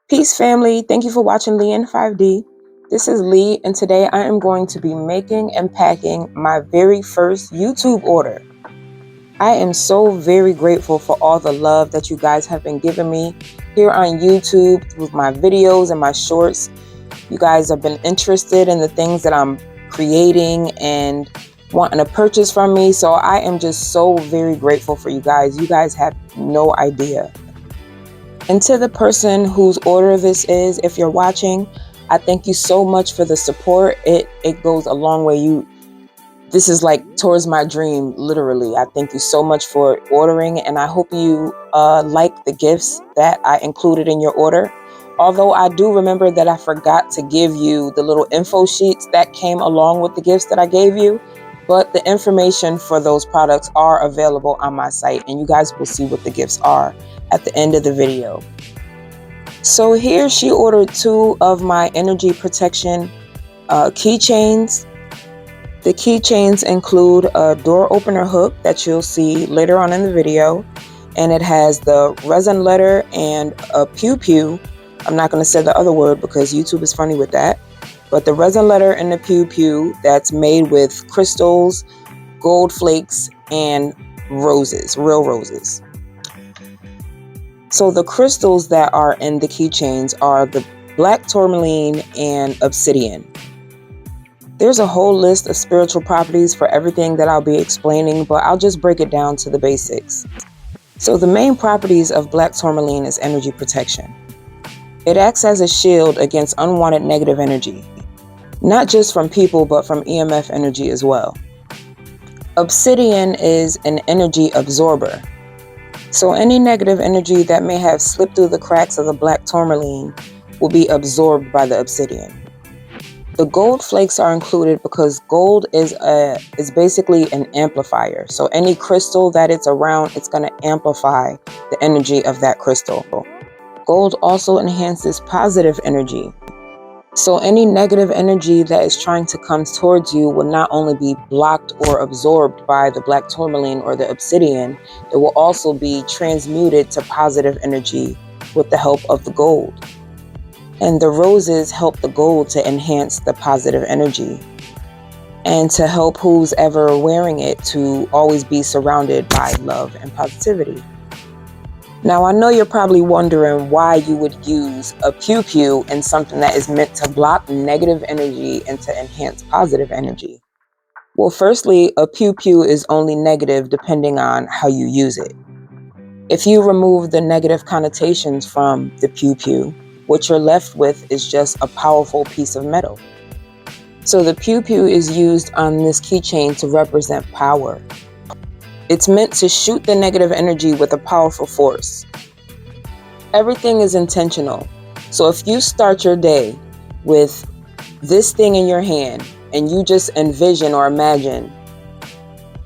Peace, family. Thank you for watching Lee in 5D. This is Lee, and today I am going to be making and packing my very first YouTube order. I am so very grateful for all the love that you guys have been giving me here on YouTube with my videos and my shorts. You guys have been interested in the things that I'm creating and wanting to purchase from me. So I am just so very grateful for you guys. You guys have no idea. And to the person whose order this is, if you're watching, I thank you so much for the support. It goes a long way. This is like towards my dream, literally. I thank you so much for ordering, and I hope you like the gifts that I included in your order. Although I do remember that I forgot to give you the little info sheets that came along with the gifts that I gave you, but the information for those products are available on my site, and you guys will see what the gifts are at the end of the video. So here she ordered 2 of my energy protection keychains. The keychains include a door opener hook that you'll see later on in the video, and it has the resin letter and a pew pew. I'm not going to say the other word because YouTube is funny with that, but the resin letter and the pew pew that's made with crystals, gold flakes, and roses, real roses. So the crystals that are in the keychains are the black tourmaline and obsidian. There's a whole list of spiritual properties for everything that I'll be explaining, but I'll just break it down to the basics. So the main properties of black tourmaline is energy protection. It acts as a shield against unwanted negative energy, not just from people, but from EMF energy as well. Obsidian is an energy absorber. So any negative energy that may have slipped through the cracks of the black tourmaline will be absorbed by the obsidian. The gold flakes are included because gold is basically an amplifier. So any crystal that it's around, it's going to amplify the energy of that crystal. Gold also enhances positive energy. So any negative energy that is trying to come towards you will not only be blocked or absorbed by the black tourmaline or the obsidian, it will also be transmuted to positive energy with the help of the gold. And the roses help the gold to enhance the positive energy and to help who's ever wearing it to always be surrounded by love and positivity. Now, I know you're probably wondering why you would use a pew-pew in something that is meant to block negative energy and to enhance positive energy. Well, firstly, a pew-pew is only negative depending on how you use it. If you remove the negative connotations from the pew-pew, what you're left with is just a powerful piece of metal. So the pew-pew is used on this keychain to represent power. It's meant to shoot the negative energy with a powerful force. Everything is intentional. So if you start your day with this thing in your hand and you just envision or imagine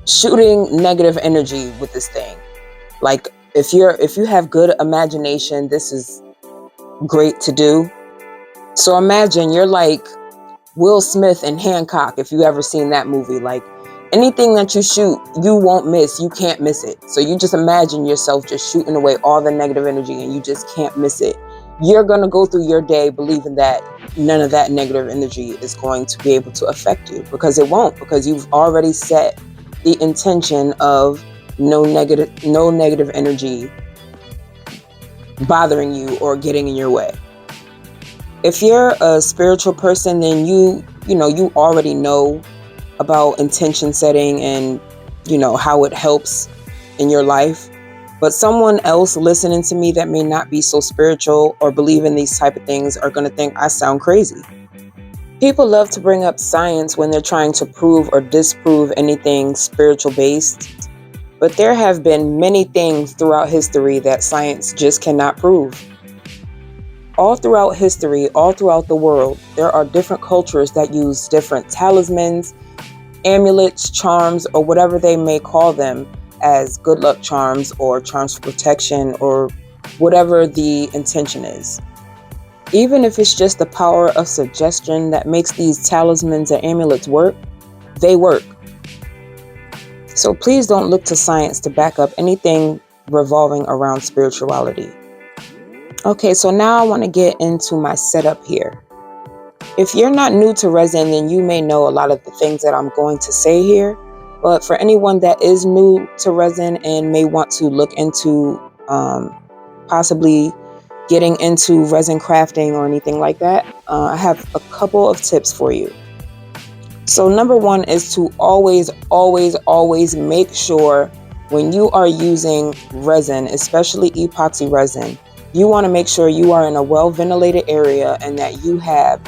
shooting negative energy with this thing, like if you have good imagination, this is great to do. So imagine you're like Will Smith in Hancock, if you ever seen that movie. Like anything that you shoot, you won't miss. You can't miss it. So you just imagine yourself just shooting away all the negative energy and you just can't miss it. You're going to go through your day believing that none of that negative energy is going to be able to affect you, because it won't, because you've already set the intention of no negative energy bothering you or getting in your way. If you're a spiritual person, then you already know about intention setting and how it helps in your life. But someone else listening to me that may not be so spiritual or believe in these type of things are going to think I sound crazy. People love to bring up science when they're trying to prove or disprove anything spiritual based. But there have been many things throughout history that science just cannot prove. All throughout history, all throughout the world, there are different cultures that use different talismans, amulets, charms, or whatever they may call them, as good luck charms or charms for protection or whatever the intention is. Even if it's just the power of suggestion that makes these talismans and amulets work, they work. So please don't look to science to back up anything revolving around spirituality. Okay, so now I want to get into my setup here. If you're not new to resin, then you may know a lot of the things that I'm going to say here. But for anyone that is new to resin and may want to look into possibly getting into resin crafting or anything like that, I have a couple of tips for you. So number one is to always make sure when you are using resin, especially epoxy resin, you want to make sure you are in a well ventilated area and that you have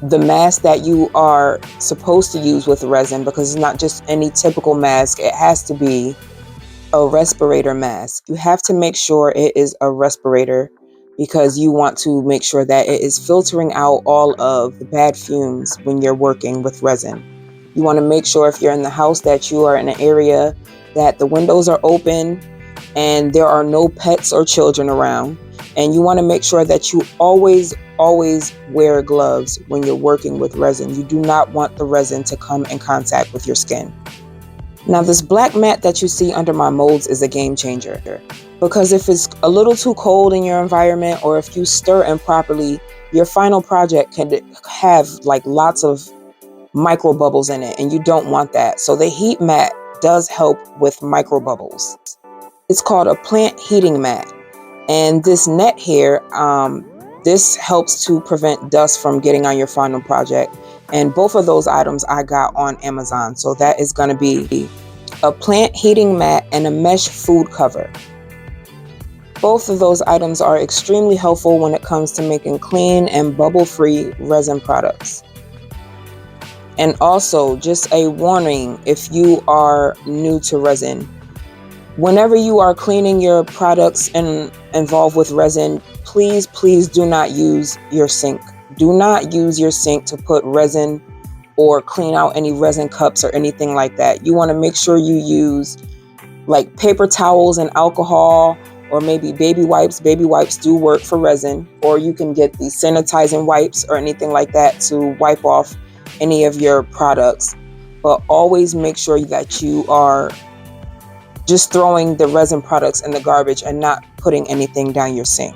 the mask that you are supposed to use with resin, because it's not just any typical mask. It has to be a respirator mask. You have to make sure it is a respirator because you want to make sure that it is filtering out all of the bad fumes when you're working with resin. You want to make sure if you're in the house that you are in an area that the windows are open and there are no pets or children around. And you want to make sure that you always wear gloves when you're working with resin. You do not want the resin to come in contact with your skin. Now, this black mat that you see under my molds is a game changer, because if it's a little too cold in your environment or if you stir improperly, your final project can have like lots of micro bubbles in it, and you don't want that. So the heat mat does help with micro bubbles. It's called a plant heating mat. And this net here, this helps to prevent dust from getting on your final project. And both of those items I got on Amazon. So that is going to be a plant heating mat and a mesh food cover. Both of those items are extremely helpful when it comes to making clean and bubble-free resin products. And also, just a warning, if you are new to resin, whenever you are cleaning your products and involved with resin, please do not use your sink. Do not use your sink to put resin or clean out any resin cups or anything like that. You want to make sure you use like paper towels and alcohol, or maybe baby wipes. Baby wipes do work for resin, or you can get the sanitizing wipes or anything like that to wipe off any of your products. But always make sure that you are just throwing the resin products in the garbage and not putting anything down your sink.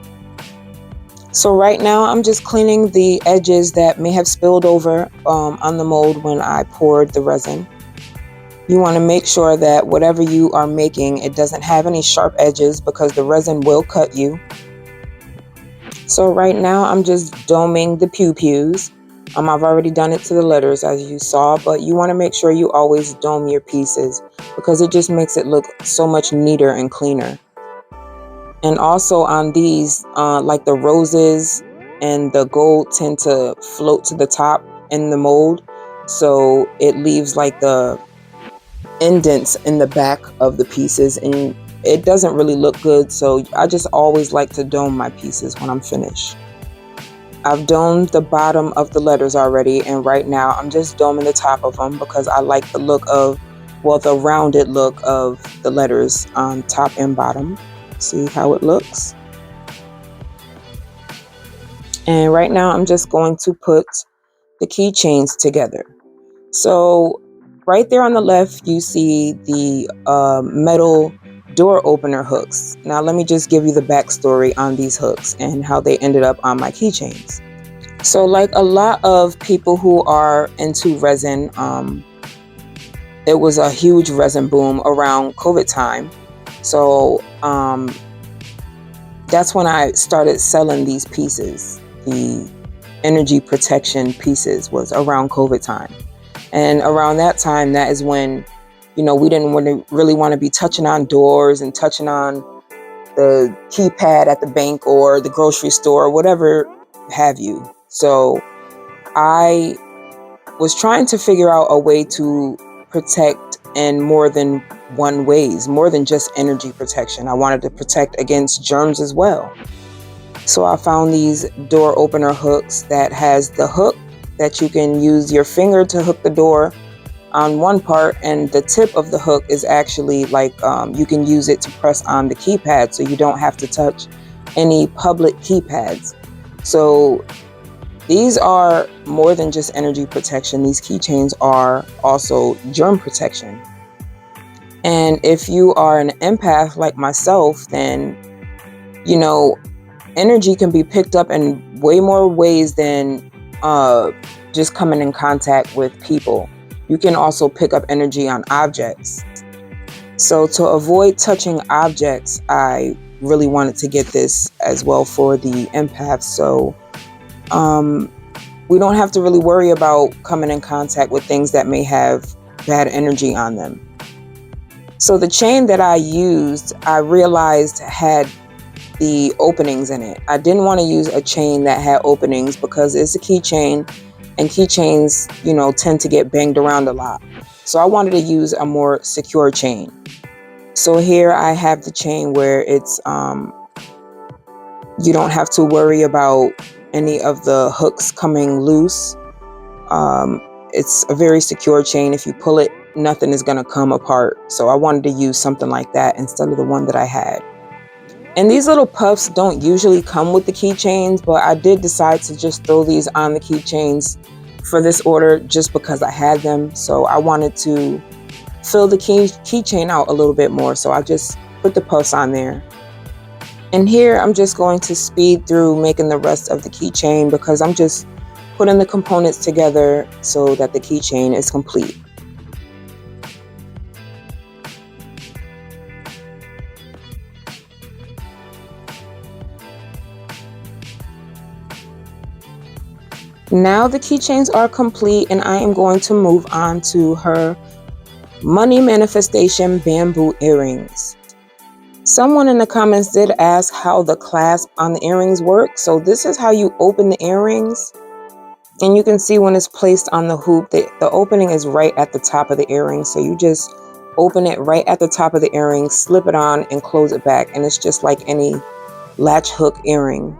So right now I'm just cleaning the edges that may have spilled over on the mold when I poured the resin. You want to make sure that whatever you are making, it doesn't have any sharp edges because the resin will cut you. So right now I'm just doming the pew-pews. I've already done it to the letters as you saw, but you want to make sure you always dome your pieces because it just makes it look so much neater and cleaner. And also on these, like the roses and the gold tend to float to the top in the mold. So it leaves like the indents in the back of the pieces and it doesn't really look good. So I just always like to dome my pieces when I'm finished. I've domed the bottom of the letters already, and right now I'm just doming the top of them because I like the look of, well, the rounded look of the letters on top and bottom. See how it looks? And right now I'm just going to put the keychains together. So right there on the left, you see the metal door opener hooks. Now let me just give you the backstory on these hooks and how they ended up on my keychains. So like a lot of people who are into resin, it was a huge resin boom around COVID time. So that's when I started selling these pieces. The energy protection pieces was around COVID time. And around that time, that is when, we didn't really want to be touching on doors and touching on the keypad at the bank or the grocery store or whatever have you. So I was trying to figure out a way to protect in more than one ways, more than just energy protection. I wanted to protect against germs as well. So I found these door opener hooks that has the hook that you can use your finger to hook the door on one part, and the tip of the hook is actually like you can use it to press on the keypad, so you don't have to touch any public keypads. So these are more than just energy protection. These keychains are also germ protection. And if you are an empath like myself, then energy can be picked up in way more ways than just coming in contact with people. You can also pick up energy on objects. So to avoid touching objects, I really wanted to get this as well for the empaths. So we don't have to really worry about coming in contact with things that may have bad energy on them. So the chain that I used, I realized had the openings in it. I didn't want to use a chain that had openings because it's a keychain, and keychains, tend to get banged around a lot. So I wanted to use a more secure chain. So here I have the chain where it's you don't have to worry about any of the hooks coming loose. It's a very secure chain. If you pull it, nothing is going to come apart. So I wanted to use something like that instead of the one that I had. And these little puffs don't usually come with the keychains, but I did decide to just throw these on the keychains for this order just because I had them. So I wanted to fill the keychain out a little bit more. So I just put the puffs on there. And here I'm just going to speed through making the rest of the keychain because I'm just putting the components together so that the keychain is complete. Now the keychains are complete, and I am going to move on to her money manifestation bamboo earrings. Someone in the comments did ask how the clasp on the earrings work. So this is how you open the earrings, and you can see when it's placed on the hoop, the opening is right at the top of the earring. So you just open it right at the top of the earring, slip it on, and close it back, and it's just like any latch hook earring.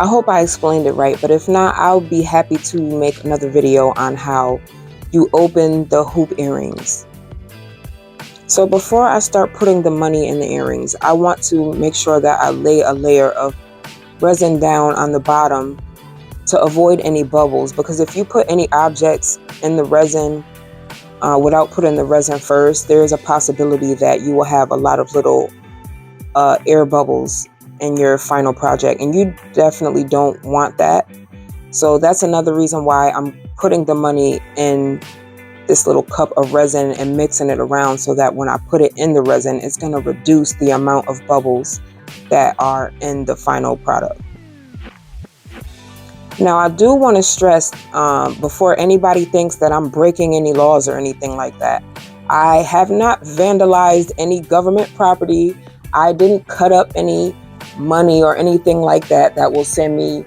I hope I explained it right, but if not, I'll be happy to make another video on how you open the hoop earrings. So before I start putting the money in the earrings, I want to make sure that I lay a layer of resin down on the bottom to avoid any bubbles, because if you put any objects in the resin without putting the resin first, there is a possibility that you will have a lot of little air bubbles in your final project, and you definitely don't want that. So that's another reason why I'm putting the money in this little cup of resin and mixing it around so that when I put it in the resin, it's going to reduce the amount of bubbles that are in the final product. Now I do want to stress before anybody thinks that I'm breaking any laws or anything like that, I have not vandalized any government property. I didn't cut up any money or anything like that will send me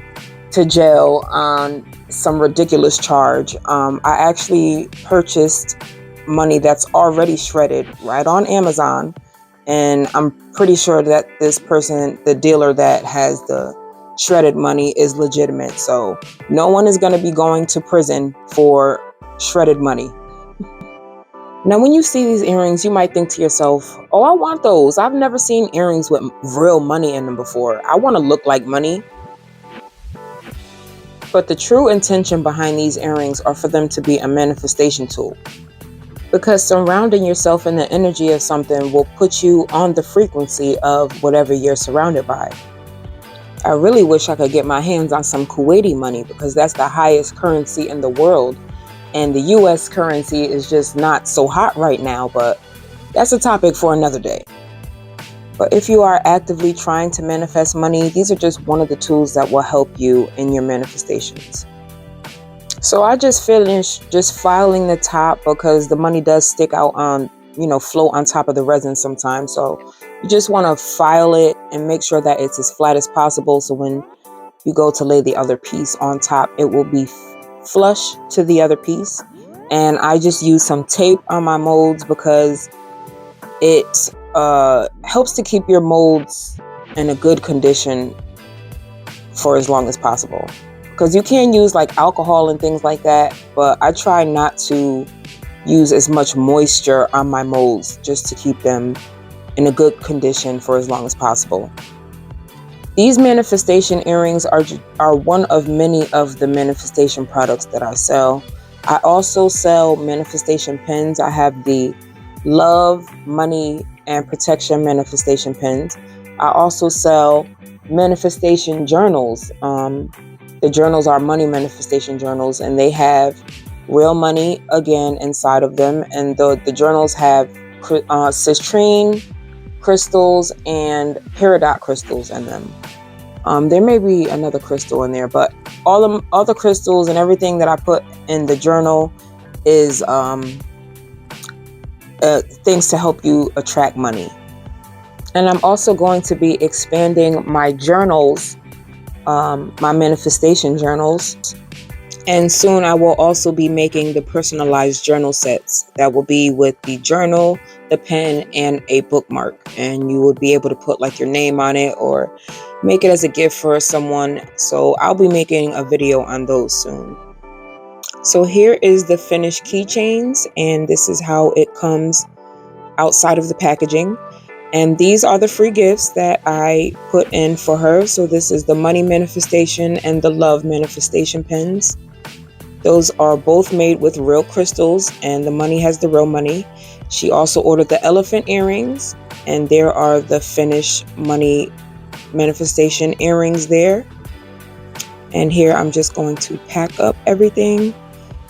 to jail on some ridiculous charge. I actually purchased money that's already shredded right on Amazon, and I'm pretty sure that this person, the dealer that has the shredded money, is legitimate. So no one is going to be going to prison for shredded money. Now, when you see these earrings, you might think to yourself, oh, I want those. I've never seen earrings with real money in them before. I want to look like money. But the true intention behind these earrings are for them to be a manifestation tool. Because surrounding yourself in the energy of something will put you on the frequency of whatever you're surrounded by. I really wish I could get my hands on some Kuwaiti money because that's the highest currency in the world. And the US currency is just not so hot right now, but that's a topic for another day. But if you are actively trying to manifest money, these are just one of the tools that will help you in your manifestations. So I just finished just filing the top because the money does stick out on, float on top of the resin sometimes. So you just want to file it and make sure that it's as flat as possible. So when you go to lay the other piece on top, it will be flush to the other piece. And I just use some tape on my molds because it helps to keep your molds in a good condition for as long as possible. Because you can use like alcohol and things like that, but I try not to use as much moisture on my molds just to keep them in a good condition for as long as possible. These manifestation earrings are one of many of the manifestation products that I sell. I also sell manifestation pins. I have the love, money, and protection manifestation pins. I also sell manifestation journals. The journals are money manifestation journals, and they have real money again inside of them. And the journals have citrine crystals and peridot crystals in them. There may be another crystal in there, but all the crystals and everything that I put in the journal is things to help you attract money. And I'm also going to be expanding my journals, my manifestation journals. And soon I will also be making the personalized journal sets that will be with the journal, the pen, and a bookmark. And you will be able to put like your name on it or make it as a gift for someone. So I'll be making a video on those soon. So here is the finished keychains, and this is how it comes outside of the packaging. And these are the free gifts that I put in for her. So this is the money manifestation and the love manifestation pens. Those are both made with real crystals, and the money has the real money. She also ordered the elephant earrings, and there are the finished money manifestation earrings there. And here I'm just going to pack up everything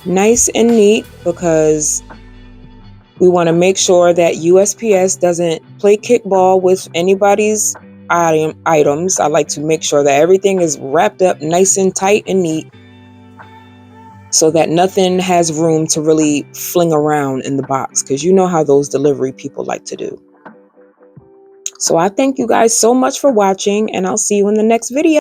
nice and neat, because we want to make sure that USPS doesn't play kickball with anybody's items. I like to make sure that everything is wrapped up nice and tight and neat, so that nothing has room to really fling around in the box, because you know how those delivery people like to do. So I thank you guys so much for watching, and I'll see you in the next video.